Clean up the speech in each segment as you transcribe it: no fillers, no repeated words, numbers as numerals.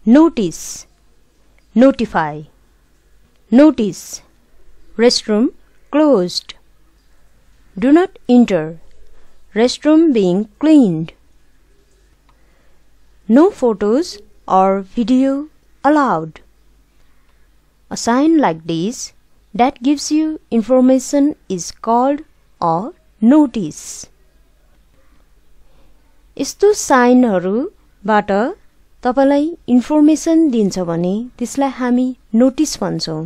Notice, notify. Notice, restroom closed. Do not enter, restroom being cleaned. No photos or video allowed. A sign like this that gives you information is called a notice. यस्तो साइनहरुबाट तपाईलाई information दिन्छ भने त्यसलाई हामी notice भन्छौं।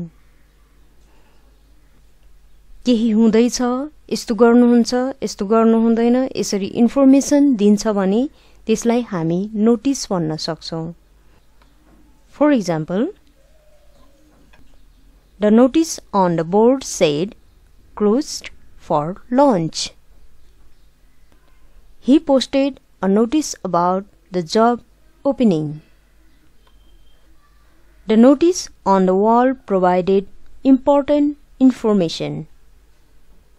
केही हुँदैछ, यस्तो गर्नुहुन्छ, यस्तो गर्नु हुँदैन, यसरी इन्फर्मेसन दिन्छ भने त्यसलाई हामी नोटिस भन्न सक्छौं। For example, the notice on the board said closed for lunch. He posted a notice about the job opening. The notice on the wall provided important information.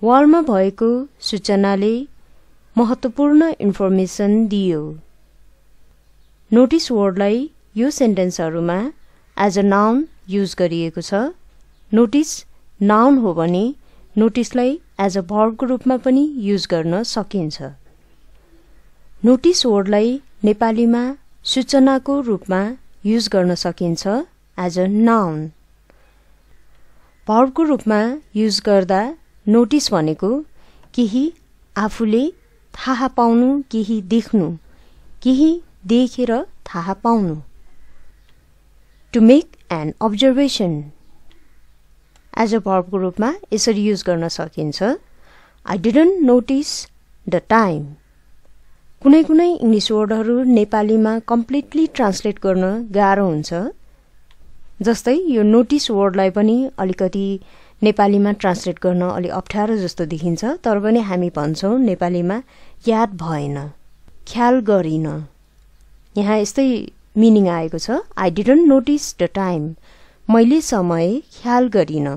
वालमा भएको सूचनाले महत्त्वपूर्ण इन्फर्मेसन दियो। नोटिस वर्डलाई यो सेन्टेन्सहरुमा एज अ नाउन युज गरिएको छ। Notice noun हो भने नोटिसलाई as a भर्बको रूपमा पनि युज गर्न सकिन्छ। नोटिस वर्डलाई नेपालीमा सूचनाको रूपमा युज गर्न सकिन्छ एज अ नाउन। भर्बको रूपमा युज गर्दा नोटिस भनेको केही आफूले थाहा पाउनु, केही देख्नु, केही देखेर थाहा पाउनु। To make an observation as a भर्बको रूपमा यसरी युज गर्न सकिन्छ। I didn't notice the time. कुनै कुनै इंग्लिश वर्डहरु नेपालीमा कम्प्लिटली ट्रान्सलेट गर्न गाह्रो हुन्छ। जस्तै यो नोटिस वर्डलाई पनि अलिकति नेपालीमा ट्रान्सलेट गर्न अलि अप्ठ्यारो जस्तो देखिन्छ, तर पनि हामी भन्छौं नेपालीमा याद भएन, ख्याल गरिन। यहाँ यस्तै मिनिङ आएको छ। I didn't notice the time. मैले समय ख्याल गरिन।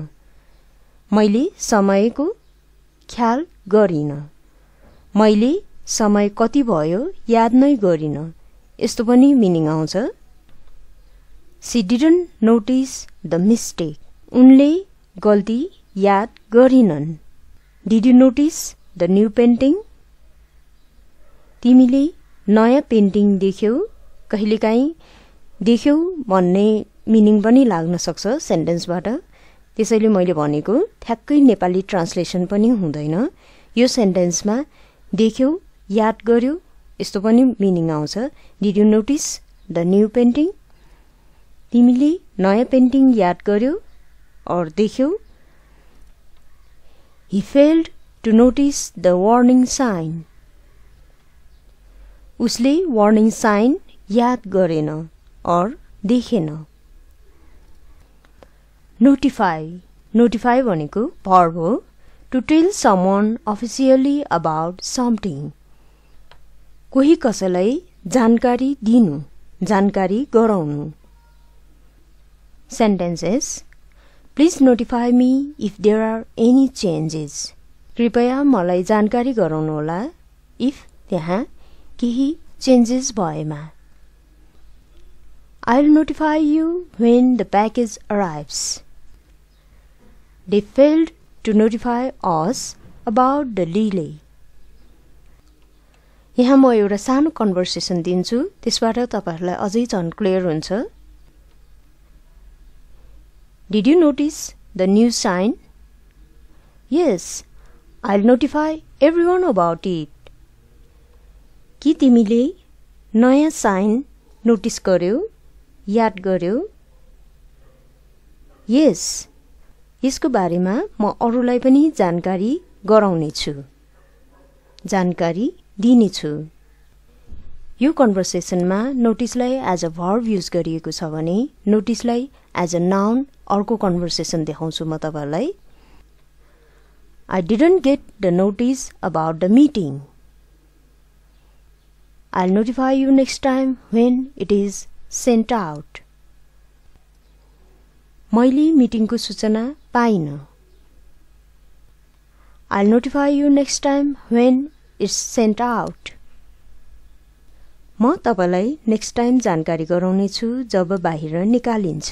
मैले समयको ख्याल गरिन। मैले समय कति भयो याद नै गरिन। यस्तो पनि मिनिङ आउँछ। She didn't notice the mistake. उनले गल्ती याद गरिनन्। Did you notice the new painting? तिमीले नयाँ पेन्टिङ देख्यौ? कहिलेकाहीँ देख्यौ भन्ने मिनिङ पनि लाग्न सक्छ सेन्टेन्सबाट। त्यसैले मैले भनेको ठ्याक्कै नेपाली ट्रान्सलेसन पनि हुँदैन। यो सेन्टेन्समा देख्यौ, याद गर्यौ, यस्तो पनि मिनिङ आउँछ। Did you notice the new painting? तिमीले नयाँ पेन्टिङ याद गर्यौ और देख्यौ। He failed to notice the warning sign. उसले वार्निङ साइन याद गरेन और देखेन। नोटिफाई, नोटिफाई भनेको भर्ब हो। To tell someone officially about something. कोही कसैलाई जानकारी दिनु, जानकारी गराउनु। Sentences. Please notify me if there are any changes. कृपया मलाई जानकारी गराउनु होला if त्यहाँ केही चेन्जेस भएमा। I'll notify you when the package arrives. They failed to notify us about the delay. यहाँ म एउटा सानो कन्भर्सेसन दिन्छु, त्यसबाट तपाईहरुलाई अझै झन क्लियर हुन्छ। Did you notice the new sign? Yes, I'll notify everyone about it. के तिमीले नयाँ साइन नोटिस गर्यौ, याद गर्यौ? Yes, यसको बारेमा म अरूलाई पनि जानकारी गराउने छु, जानकारी दिने छु। यो कन्भर्सेसनमा नोटिसलाई एज अ भर्ब युज गरिएको छ भने नोटिसलाई एज अ नाउन अर्को कन्भर्सेसन देखाउँछु म तपाईलाई। I didn't get the notice about the meeting. I'll notify you next time when it is sent out. मैले मिटिङको सूचना पाइन। I'll notify you next time when it's sent out. म तपाईलाई next time जानकारी गराउनेछु जब बाहिर निकालिन्छ।